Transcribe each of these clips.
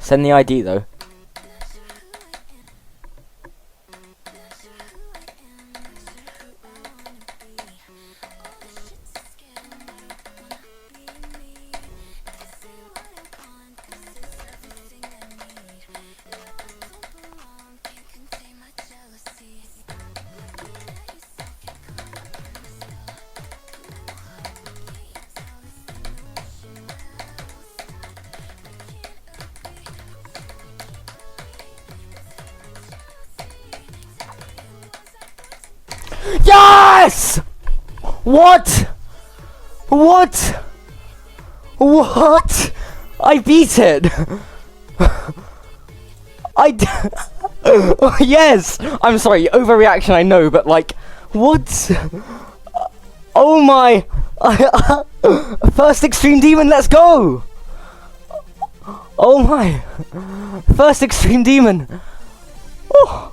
Send the ID though. Yes! What? What? What? I beat it! Yes! I'm sorry, overreaction I know, but like, what? Oh my! First Extreme Demon, let's go! Oh my! First Extreme Demon! Oh.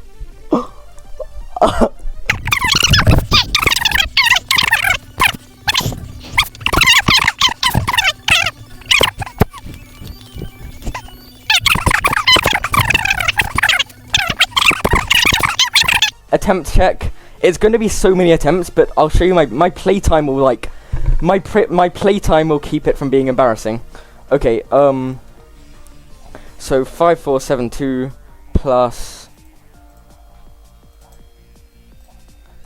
Attempt check. It's going to be so many attempts, but I'll show you my playtime will like my playtime will keep it from being embarrassing. Okay, so 5472 plus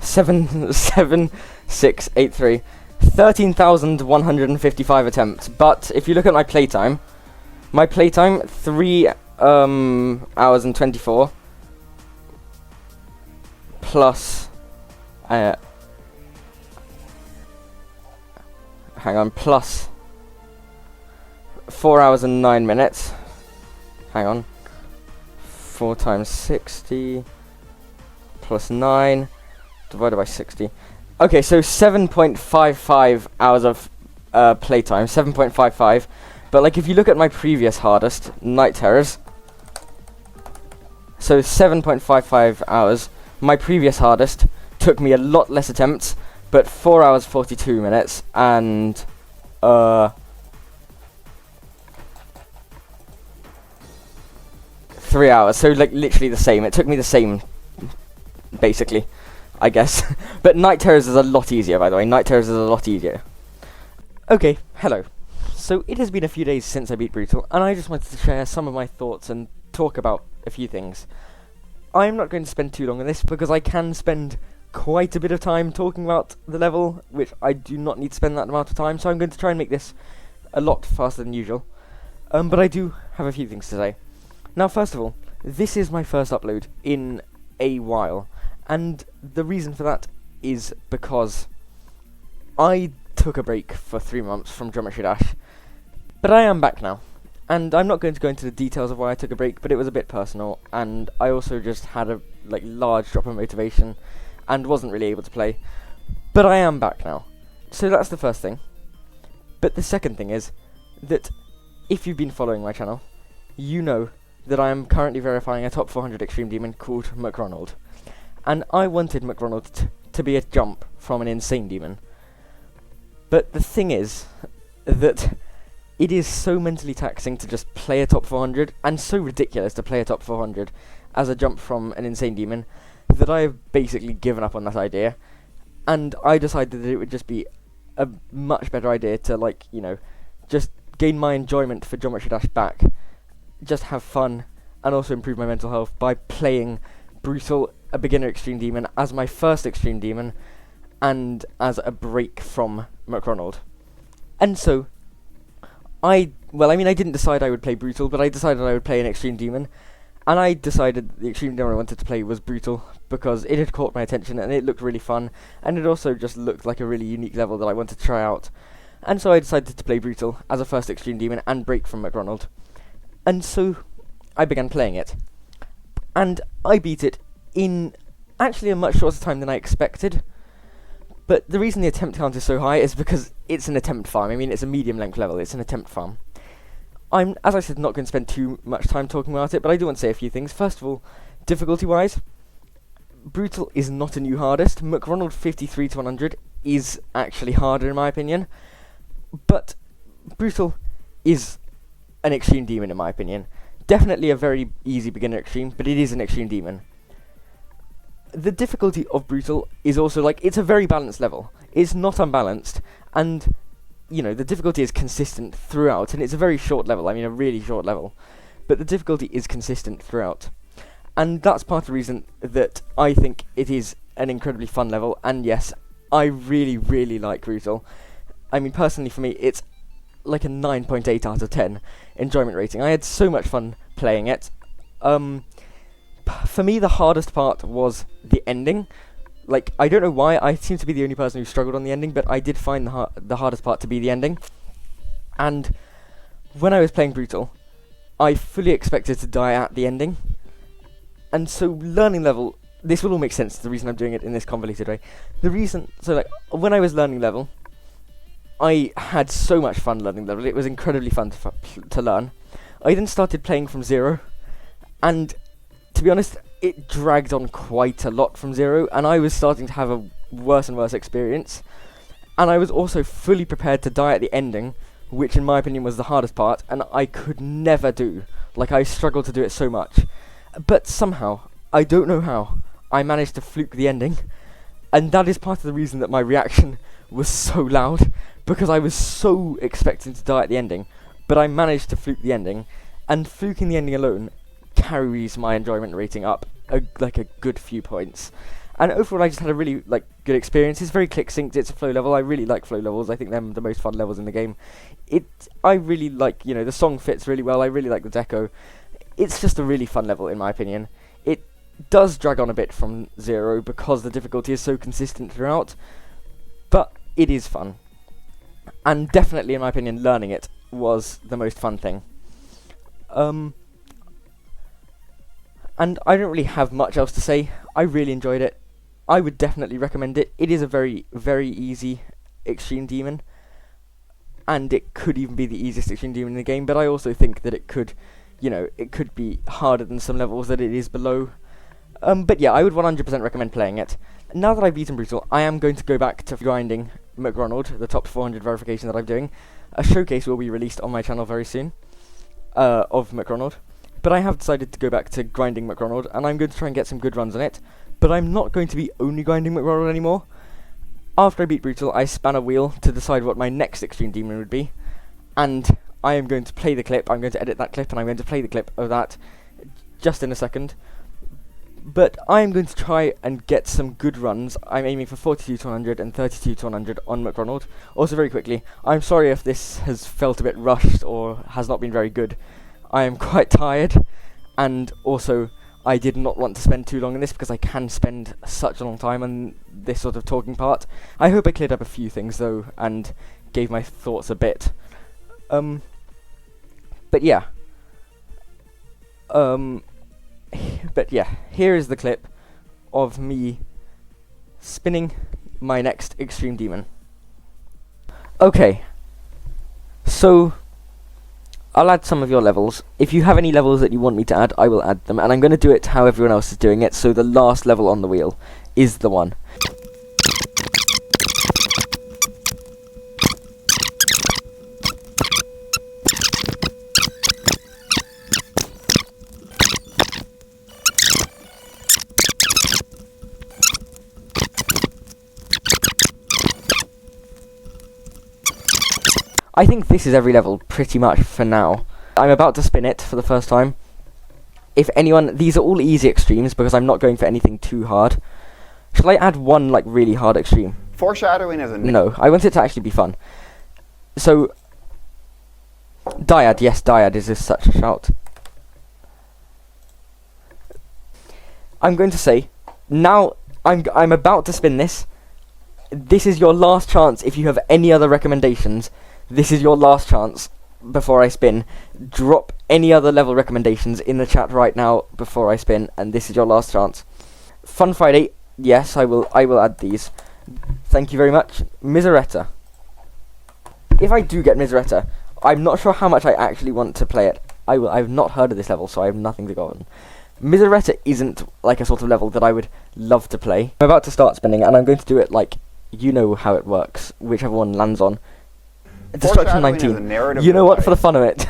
77683, 13,155 attempts. But if you look at my playtime 3 hours and 24 plus plus 4 hours and 9 minutes. Hang on. 4 times 60 plus 9 divided by 60. Okay, so 7.55 hours of playtime. 7.55. But like if you look at my previous hardest, Night Terrors. So 7.55 hours. My previous hardest took me a lot less attempts, but 4 hours 42 minutes and 3 hours. So like literally the same. It took me the same, basically, I guess. But Night Terrors is a lot easier, by the way. Night Terrors is a lot easier. Okay, hello. So it has been a few days since I beat Brutal, and I just wanted to share some of my thoughts and talk about a few things. I'm not going to spend too long on this because I can spend quite a bit of time talking about the level, which I do not need to spend that amount of time, so I'm going to try and make this a lot faster than usual. But I do have a few things to say. Now, first of all, this is my first upload in a while, and the reason for that is because I took a break for 3 months from Geometry Dash, but I am back now. And I'm not going to go into the details of why I took a break, but it was a bit personal, and I also just had a large drop of motivation and wasn't really able to play. But I am back now. So that's the first thing. But the second thing is that if you've been following my channel, you know that I am currently verifying a top 400 Extreme Demon called McRonald. And I wanted McRonald to be a jump from an insane demon. But the thing is that it is so mentally taxing to just play a top 400, and so ridiculous to play a top 400 as a jump from an insane demon, that I have basically given up on that idea. And I decided that it would just be a much better idea to, like, you know, just gain my enjoyment for Geometry Dash back, just have fun, and also improve my mental health by playing Brutal, a beginner Extreme Demon, as my first Extreme Demon, and as a break from McRonald. And so I didn't decide I would play Brutal, but I decided I would play an Extreme Demon, and I decided the Extreme Demon I wanted to play was Brutal, because it had caught my attention, and it looked really fun, and it also just looked like a really unique level that I wanted to try out. And so I decided to play Brutal as a first Extreme Demon, and break from McRonald. And so I began playing it, and I beat it in actually a much shorter time than I expected. But the reason the attempt count is so high is because it's an attempt farm. I mean, it's a medium length level, it's an attempt farm. I'm, as I said, not going to spend too much time talking about it, but I do want to say a few things. First of all, difficulty-wise, Brutal is not a new hardest. McRonald 53 to 100 is actually harder in my opinion, but Brutal is an Extreme Demon in my opinion. Definitely a very easy beginner extreme, but it is an extreme demon. The difficulty of Brutal is also, like, it's a very balanced level. It's not unbalanced, and, you know, the difficulty is consistent throughout, and it's a very short level, I mean a really short level, but the difficulty is consistent throughout. And that's part of the reason that I think it is an incredibly fun level, and yes, I really, really like Brutal. I mean, personally for me, it's like a 9.8 out of 10 enjoyment rating. I had so much fun playing it. For me, the hardest part was the ending. Like, I don't know why, I seem to be the only person who struggled on the ending, but I did find the hardest part to be the ending. And when I was playing Brutal, I fully expected to die at the ending. And so learning level, this will all make sense, the reason I'm doing it in this convoluted way. So like, when I was learning level, I had so much fun learning level, it was incredibly fun to learn. I then started playing from 0, and to be honest, it dragged on quite a lot from 0, and I was starting to have a worse and worse experience. And I was also fully prepared to die at the ending, which in my opinion was the hardest part, and I could never do. Like, I struggled to do it so much. But somehow, I don't know how, I managed to fluke the ending, and that is part of the reason that my reaction was so loud, because I was so expecting to die at the ending, but I managed to fluke the ending, and fluking the ending alone carries my enjoyment rating up like a good few points. And overall, I just had a really good experience. It's very click synced. It's a flow level. I really like flow levels. I think they're the most fun levels in the game. I really like, the song fits really well. I really like the deco. It's just a really fun level, in my opinion. It does drag on a bit from 0 because the difficulty is so consistent throughout, but it is fun. And definitely, in my opinion, learning it was the most fun thing. And I don't really have much else to say. I really enjoyed it. I would definitely recommend it. It is a very, very easy extreme demon, and it could even be the easiest extreme demon in the game, but I also think that it could be harder than some levels that it is below. But yeah, I would 100% recommend playing it. Now that I've beaten Brutal, I am going to go back to grinding McRonald, the top 400 verification that I'm doing. A showcase will be released on my channel very soon, of McRonald. But I have decided to go back to grinding McRonald, and I'm going to try and get some good runs on it. But I'm not going to be only grinding McRonald anymore. After I beat Brutal, I span a wheel to decide what my next extreme demon would be. And I am going to play the clip, I'm going to edit that clip, and I'm going to play the clip of that just in a second. But I am going to try and get some good runs. I'm aiming for 42 to 100 and 32 to 100 on McRonald. Also, very quickly, I'm sorry if this has felt a bit rushed or has not been very good. I am quite tired, and also I did not want to spend too long on this because I can spend such a long time on this sort of talking part. I hope I cleared up a few things though, and gave my thoughts a bit. But yeah. Here is the clip of me spinning my next extreme demon. Okay, so I'll add some of your levels. If you have any levels that you want me to add, I will add them, and I'm going to do it how everyone else is doing it, so the last level on the wheel is the one. I think this is every level, pretty much, for now. I'm about to spin it for the first time. If anyone... These are all easy extremes, because I'm not going for anything too hard. Shall I add one, really hard extreme? Foreshadowing is a... No, I want it to actually be fun. So... Dyad, yes, Dyad is just such a shout. I'm going to say, now, I'm about to spin this. This is your last chance if you have any other recommendations. This is your last chance before I spin. Drop any other level recommendations in the chat right now before I spin, and this is your last chance. Fun Friday, yes, I will add these. Thank you very much. Mizureta. If I do get Mizureta, I'm not sure how much I actually want to play it. I've not heard of this level, so I have nothing to go on. Mizureta isn't like a sort of level that I would love to play. I'm about to start spinning, and I'm going to do it you know how it works, whichever one lands on. Destruction 19. You know what? For the fun of it.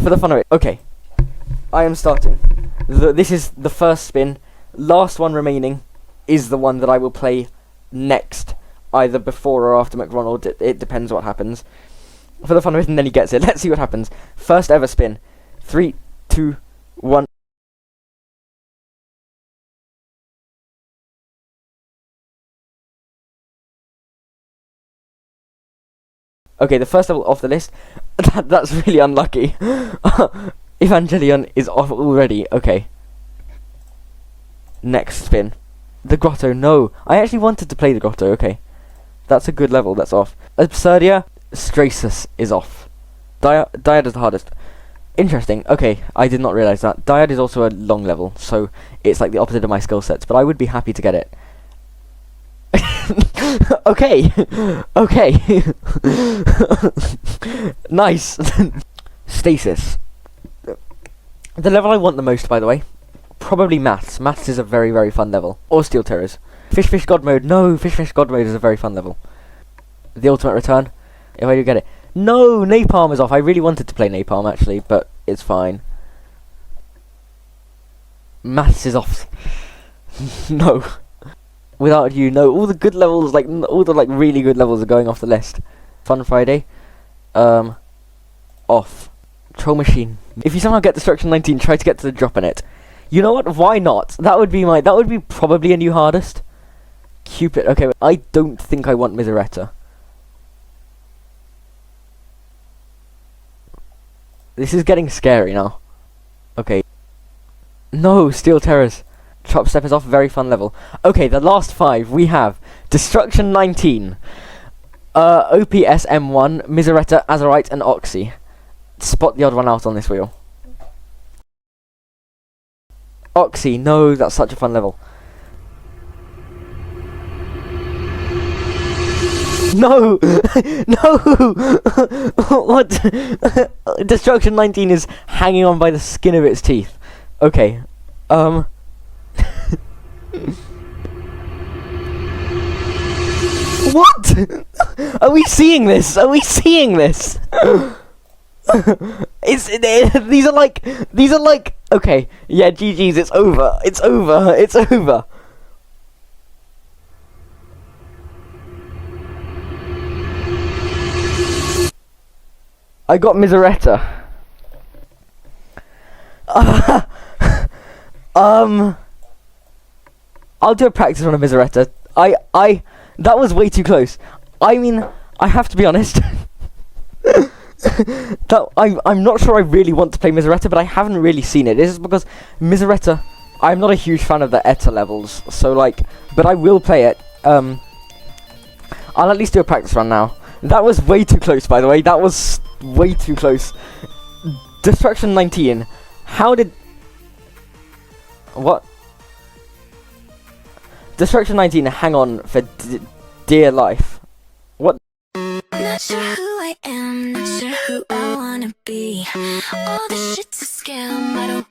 For the fun of it. Okay. I am starting. This is the first spin. Last one remaining is the one that I will play next, either before or after McRonald. It depends what happens. For the fun of it, and then he gets it. Let's see what happens. First ever spin. 3, 2, 1. Okay, the first level off the list. That's really unlucky. Evangelion is off already. Okay. Next spin. The Grotto, no. I actually wanted to play the Grotto, okay. That's a good level, that's off. Absurdia, Strasus is off. Dyad is the hardest. Interesting, okay, I did not realise that. Dyad is also a long level, so it's like the opposite of my skill sets, but I would be happy to get it. Okay, okay. Nice. Stasis. The level I want the most, by the way, probably Maths. Maths is a very, very fun level. Or Steel Terrors. Fish God Mode. No, Fish God Mode is a very fun level. The Ultimate Return, if I do get it. No, Napalm is off. I really wanted to play Napalm, actually, but it's fine. Maths is off. No. Without You, no. All the good levels, like, all the, like, really good levels are going off the list. Fun Friday. Off. Troll Machine. If you somehow get Destruction 19, try to get to the drop in it. You know what? Why not? That would be probably a new hardest. Cupid. Okay, I don't think I want Mizureta. This is getting scary now. Okay. No, Steel Terrors. Chop Step is off, very fun level. Okay, the last 5 we have Destruction 19, OPS M1, Mizureta, Azurite, and Oxy. Spot the odd one out on this wheel. Oxy, no, that's such a fun level. No! No! What? Destruction 19 is hanging on by the skin of its teeth. Okay, What? Are we seeing this? Are we seeing this? These are like. Okay, yeah, GG's. It's over. It's over. It's over. I got Mizureta. I'll do a practice on a Mizureta. That was way too close. I mean, I have to be honest. I'm not sure I really want to play Mizureta, but I haven't really seen it. This is because Mizureta, I'm not a huge fan of the ETA levels, so like, but I will play it. I'll at least do a practice run now. That was way too close, by the way. That was way too close. Destruction 19. How did... What? Destruction 19, hang on for dear life. What? Not sure who I am, not sure who I wanna be. All this shit's a scam, I don't